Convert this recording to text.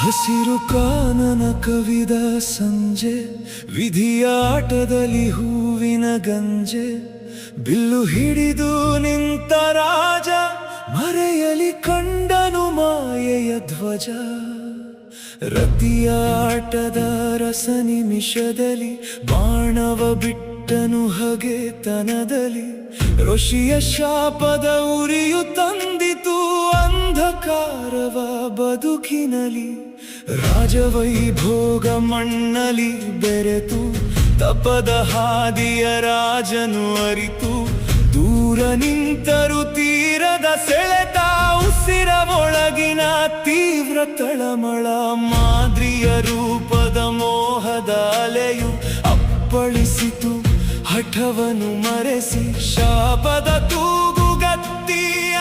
ಹಸಿರು ಕಾನನ ಕವಿದ ಸಂಜೆ, ವಿಧಿಯ ಆಟದಲ್ಲಿ ಹೂವಿನ ಗಂಜೆ, ಬಿಲ್ಲು ಹಿಡಿದು ನಿಂತ ರಾಜ, ಮರೆಯಲಿ ಕಂಡನು ಮಾಯೆಯ ಧ್ವಜ. ರತಿಯ ಆಟದ ರಸ ನಿಮಿಷದಲ್ಲಿ, ಬಾಣವ ಬಿಟ್ಟನು ಹಗೆತನದಲ್ಲಿ. ಋಷಿಯ ಶಾಪದ ಉರಿಯು ತಂದಿತು ಅಂಧಕಾರವ ಬದುಕಿನಲಿ. ರಾಜವೈಭೋಗ ಮಣ್ಣಲಿ ಬೆರೆತು, ತಪದ ಹಾದಿಯ ರಾಜನು ಅರಿತು. ದೂರ ನಿಂತರು ತೀರದ ಸೆಳೆತ, ಉಸಿರ ಒಳಗಿನ ತೀವ್ರ ತಳಮಳ. ಮಾದ್ರಿಯ ರೂಪದ ಮೋಹದ ಅಲೆಯು ಅಪ್ಪಳಿಸಿತು ಹಠವನು ಮರೆಸಿ. ಶಾಪದ ತೂಗುಗತ್ತಿಯ